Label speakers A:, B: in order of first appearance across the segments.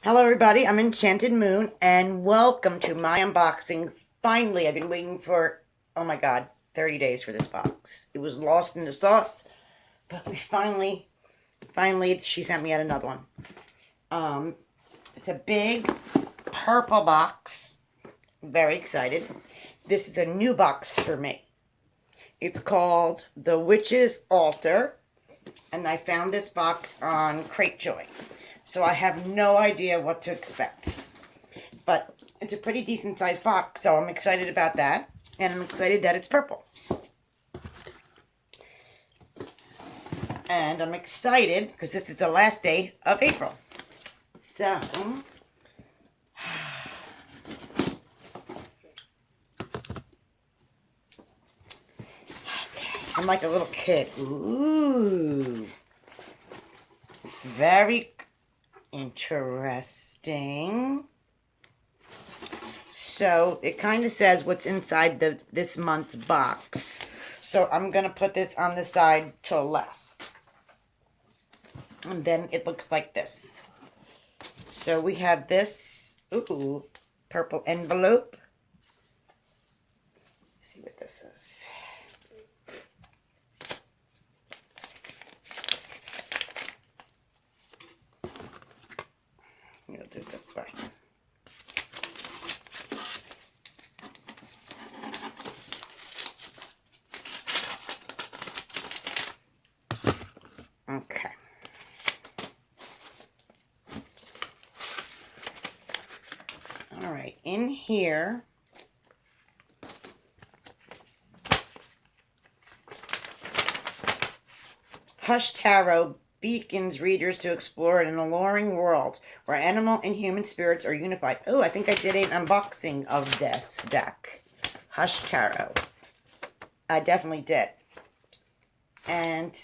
A: Hello everybody, I'm Enchanted Moon and welcome to my unboxing. Finally, I've been waiting for, oh my god, 30 days for this box. It was lost in the sauce, but we finally, she sent me out another one. It's a big purple box. Very excited. This is a new box for me. It's called The Witch's Altar, and I found this box on Cratejoy. So I have no idea what to expect. But it's a pretty decent sized box, so I'm excited about that. And I'm excited that it's purple. And I'm excited because this is the last day of April. So, I'm like a little kid. Ooh. Very interesting. So it kind of says what's inside this month's box. So I'm going to put this on the side to left. And then it looks like this. So we have this, purple envelope. Let's see what this is. I'm going to do it this way. Okay. All right, in here, Hush Tarot beacons readers to explore an alluring world where animal and human spirits are unified. Oh, I think I did an unboxing of this deck. Hush Tarot. I definitely did. And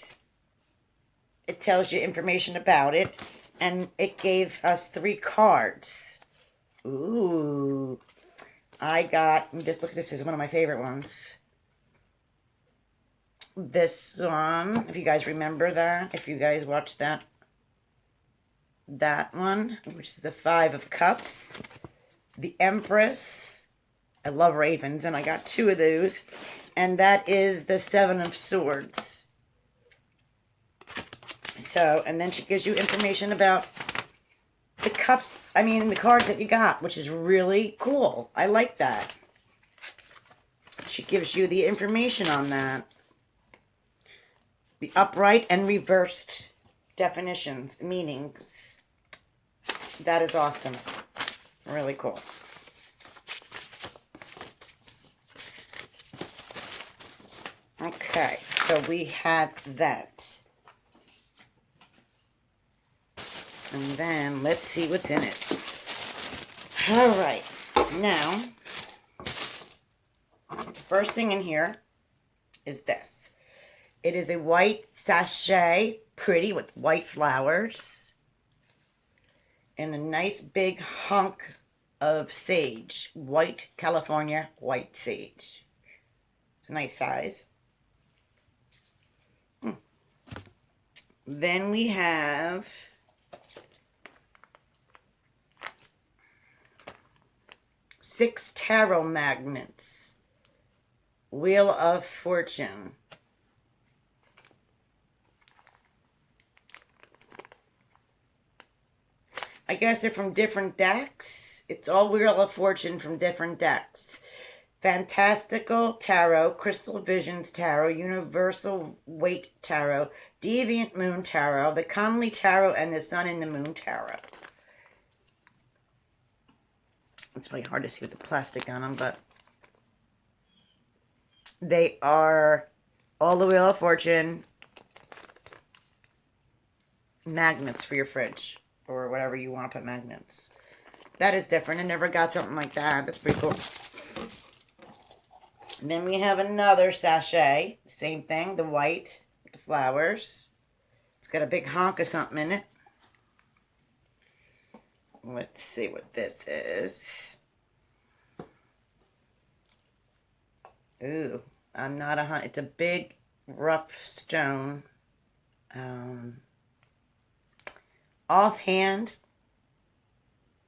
A: it tells you information about it. And it gave us 3 cards. Ooh. I got, just look, this is one of my favorite ones. This one, if you guys remember that, if you guys watched that one, which is the 5 of Cups, the Empress. I love ravens, and I got 2 of those, and that is the 7 of Swords. So, and then she gives you information about the the cards that you got, which is really cool. I like that. She gives you the information on that. The upright and reversed definitions, meanings. That is awesome. Really cool. Okay, so we had that. And then let's see what's in it. All right, now, the first thing in here is this. It is a white sachet, pretty with white flowers, and a nice big hunk of sage, white California white sage. It's a nice size. Then we have six tarot magnets, Wheel of Fortune. I guess they're from different decks. It's all Wheel of Fortune from different decks. Fantastical Tarot, Crystal Visions Tarot, Universal Weight Tarot, Deviant Moon Tarot, the Conley Tarot, and the Sun and the Moon Tarot. It's really hard to see with the plastic on them, but they are all the Wheel of Fortune magnets for your fridge or whatever you want to put magnets. That is different. I never got something like that. That's pretty cool. And then we have another sachet. Same thing, the white with the flowers. It's got a big honk of something in it. Let's see what this is. Ooh, I'm not it's a big rough stone. Offhand,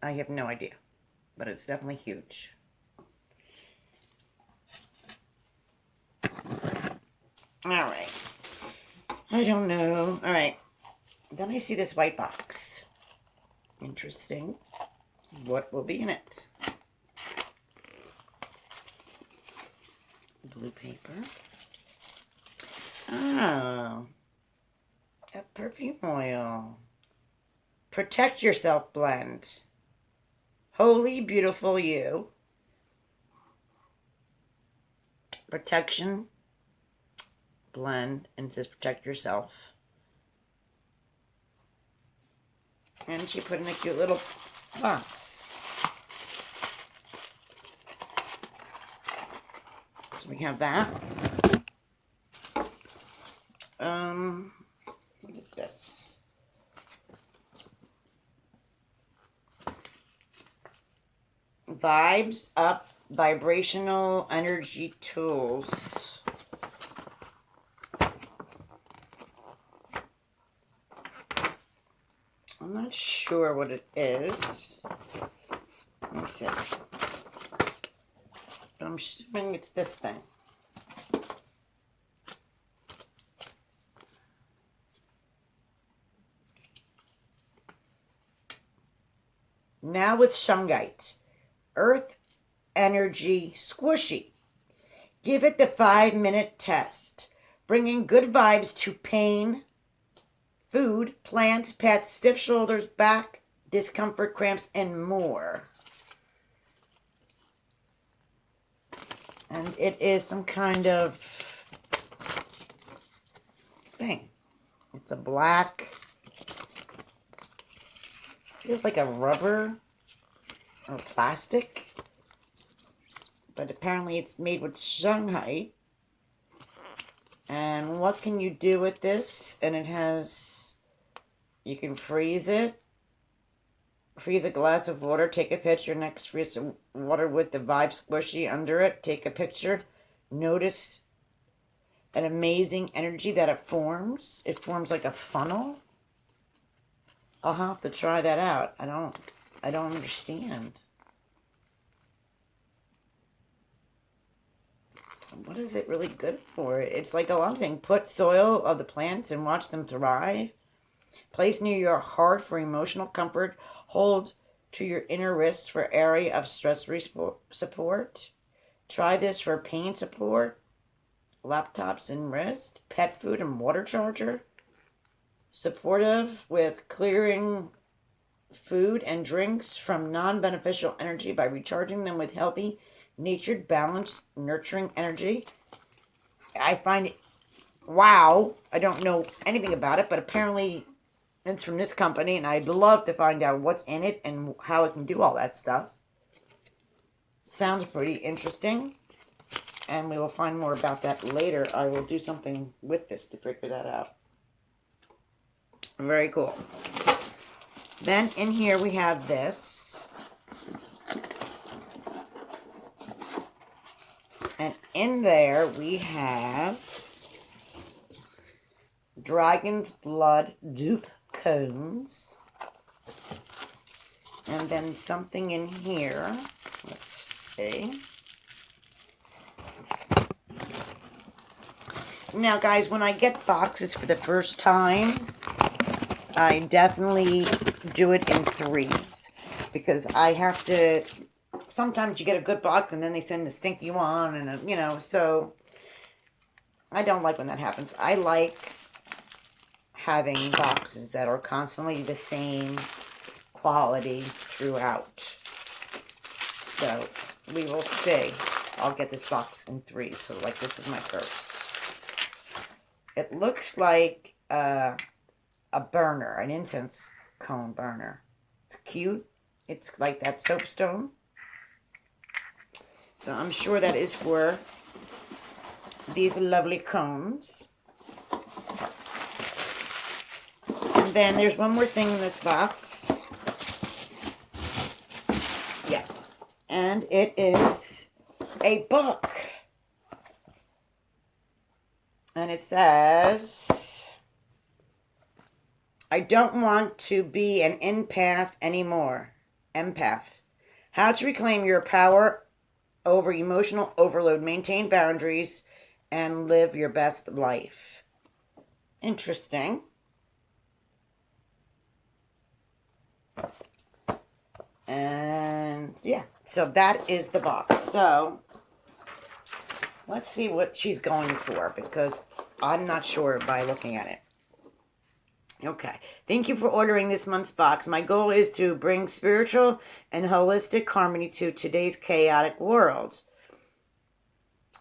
A: I have no idea, but it's definitely huge. All right. I don't know. All right. Then I see this white box. Interesting. What will be in it? Blue paper. Oh. A perfume oil. Protect Yourself blend. Holy Beautiful You. Protection blend, and it says Protect Yourself. And she put in a cute little box. So we have that. What is this? Vibes Up Vibrational Energy Tools. I'm not sure what it is. Let me see. But I'm assuming it's this thing. Now with Shungite. Earth Energy Squishy. Give it the 5-minute test. Bringing good vibes to pain, food, plants, pets, stiff shoulders, back, discomfort, cramps, and more. And it is some kind of thing. It's a black, feels like a rubber or plastic, but apparently it's made with Shanghai. And what can you do with this? And it has, you can freeze it. Freeze a glass of water, take a picture, next freeze the water with the Vibe Squishy under it, take a picture. Notice an amazing energy that it forms. It forms like a funnel. I'll have to try that out. I don't understand. What is it really good for? It's like a lot of things. Put soil of the plants and watch them thrive. Place near your heart for emotional comfort. Hold to your inner wrist for area of stress support. Try this for pain support. Laptops and wrist. Pet food and water charger. Supportive with clearing food and drinks from non-beneficial energy by recharging them with healthy, natured, balanced, nurturing energy. I find it, wow, I don't know anything about it, but apparently it's from this company, and I'd love to find out what's in it and how it can do all that stuff. Sounds pretty interesting, and we will find more about that later. I will do something with this to figure that out. Very cool. Then in here we have this. And in there we have Dragon's Blood dupe cones. And then something in here. Let's see. Now guys, when I get boxes for the first time, I definitely do it in threes. Because I have to, sometimes you get a good box and then they send the stinky one, and you know, so I don't like when that happens. I like having boxes that are constantly the same quality throughout. So we will see. I'll get this box in threes. So like this is my first. It looks like a burner, an incense cone burner. It's cute. It's like that soapstone. So I'm sure that is for these lovely cones. And then there's one more thing in this box. Yeah. And it is a book. And it says, I don't want to be an empath anymore. Empath. How to reclaim your power over emotional overload, maintain boundaries, and live your best life. Interesting. And yeah, so that is the box. So let's see what she's going for, because I'm not sure by looking at it. Okay. Thank you for ordering this month's box. My goal is to bring spiritual and holistic harmony to today's chaotic world.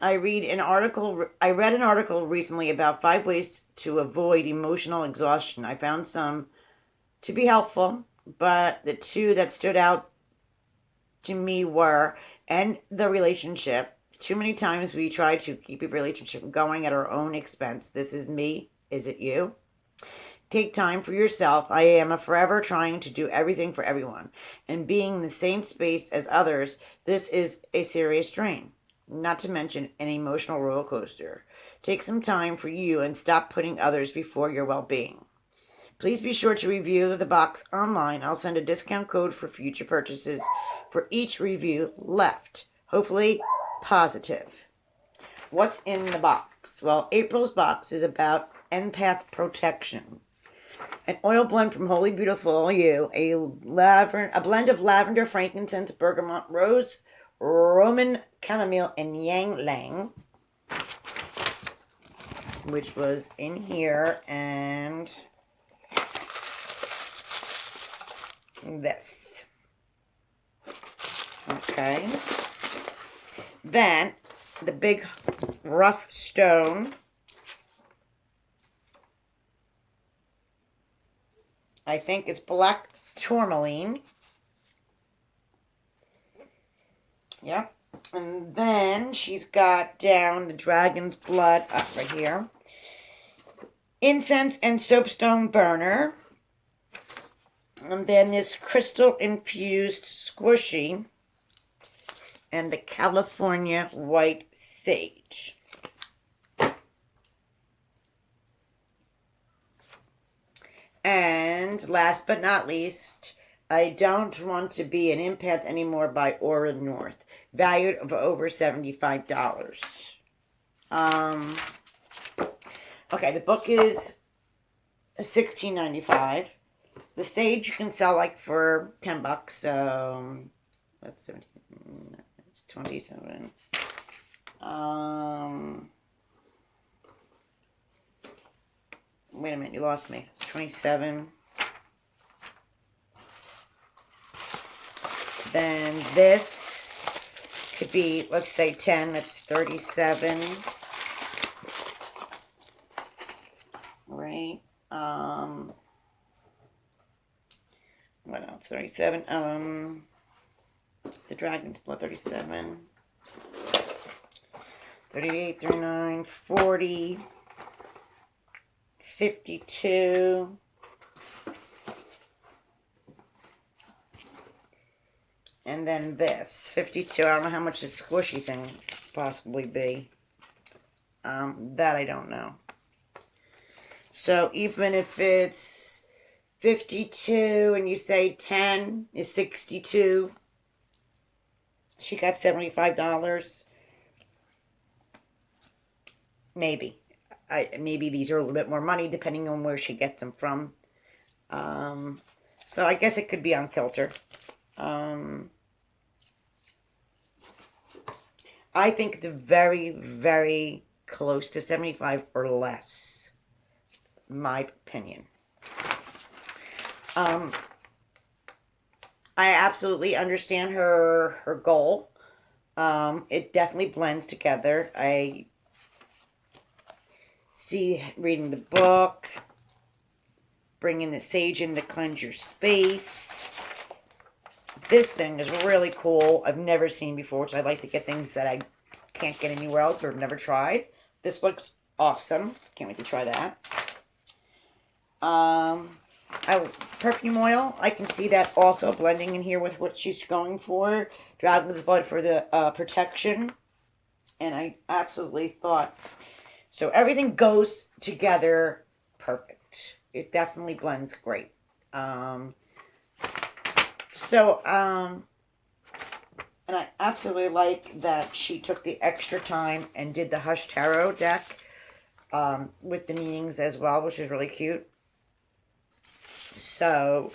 A: I read an article recently about 5 ways to avoid emotional exhaustion. I found some to be helpful, but the two that stood out to me were end the relationship. Too many times we try to keep a relationship going at our own expense. This is me. Is it you? Take time for yourself. I am forever trying to do everything for everyone, and being in the same space as others, this is a serious strain, not to mention an emotional roller coaster. Take some time for you and stop putting others before your well-being. Please be sure to review the box online. I'll send a discount code for future purchases for each review left. Hopefully positive. What's in the box? Well, April's box is about empath protection. An oil blend from Holy Beautiful You, a blend of lavender, frankincense, bergamot, rose, Roman chamomile, and ylang ylang, which was in here, and this. Okay. Then, the big rough stone. I think it's black tourmaline. Yep. And then she's got down the dragon's blood right here. Incense and soapstone burner. And then this crystal infused squishy. And the California white sage. And last but not least, I Don't Want to Be an Empath Anymore by Aura North, valued of over $75. Okay, the book is $16.95. The sage you can sell like for $10, so that's 17, it's 27. Wait a minute, you lost me. It's 27. Then this could be, let's say 10. That's 37. Right. What else? 37. The Dragon's Blood, 37. 38, 39, 40. 52. And then this, 52. I don't know how much this squishy thing possibly be. That I don't know. So even if it's 52 and you say 10 is 62, she got $75. Maybe. Maybe these are a little bit more money depending on where she gets them from. So I guess it could be on kilter. I think it's very, very close to 75 or less. My opinion. I absolutely understand her goal. It definitely blends together. I see reading the book, bringing the sage in to cleanse your space. This thing is really cool. I've never seen before, so I like to get things that I can't get anywhere else or have never tried. This looks awesome. Can't wait to try that. Perfume oil. I can see that also blending in here with what she's going for. Dragon's Blood for the protection. And I absolutely thought... So everything goes together perfect. It definitely blends great. So, and I absolutely like that she took the extra time and did the Hush Tarot deck with the meanings as well, which is really cute. So,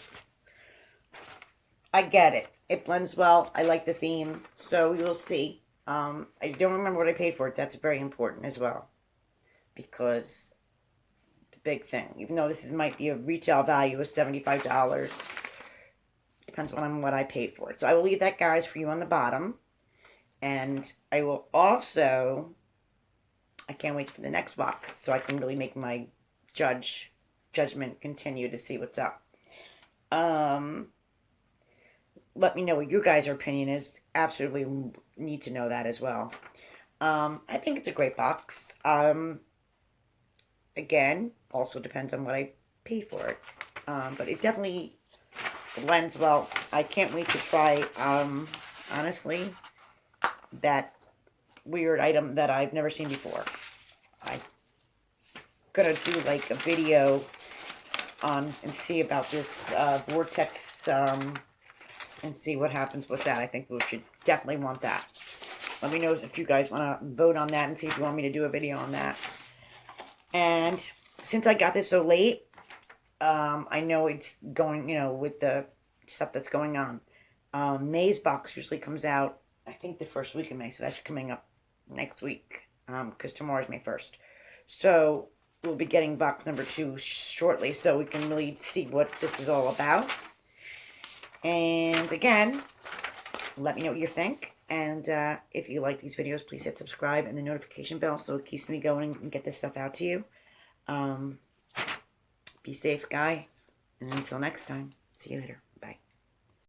A: I get it. It blends well. I like the theme. So, you'll see. I don't remember what I paid for it. That's very important as well. Because it's a big thing. Even though might be a retail value of $75. Depends on what I paid for it. So, I will leave that, guys, for you on the bottom. And I will also... I can't wait for the next box so I can really make my judgment continue to see what's up. Let me know what your guys' opinion is. Absolutely need to know that as well. I think it's a great box. Again, also depends on what I pay for it. But it definitely blends well. I can't wait to try, honestly, that weird item that I've never seen before. I'm gonna do like a video on and see about this vortex and see what happens with that. I think we should definitely want that. Let me know if you guys want to vote on that and see if you want me to do a video on that. And since I got this so late, I know it's going, with the stuff that's going on. May's box usually comes out, I think, the first week of May, so that's coming up next week, because tomorrow's May 1st. So we'll be getting box number 2 shortly, so we can really see what this is all about. And again, let me know what you think. And if you like these videos, please hit subscribe and the notification bell so it keeps me going and get this stuff out to you. Be safe, guys. And until next time, see you later.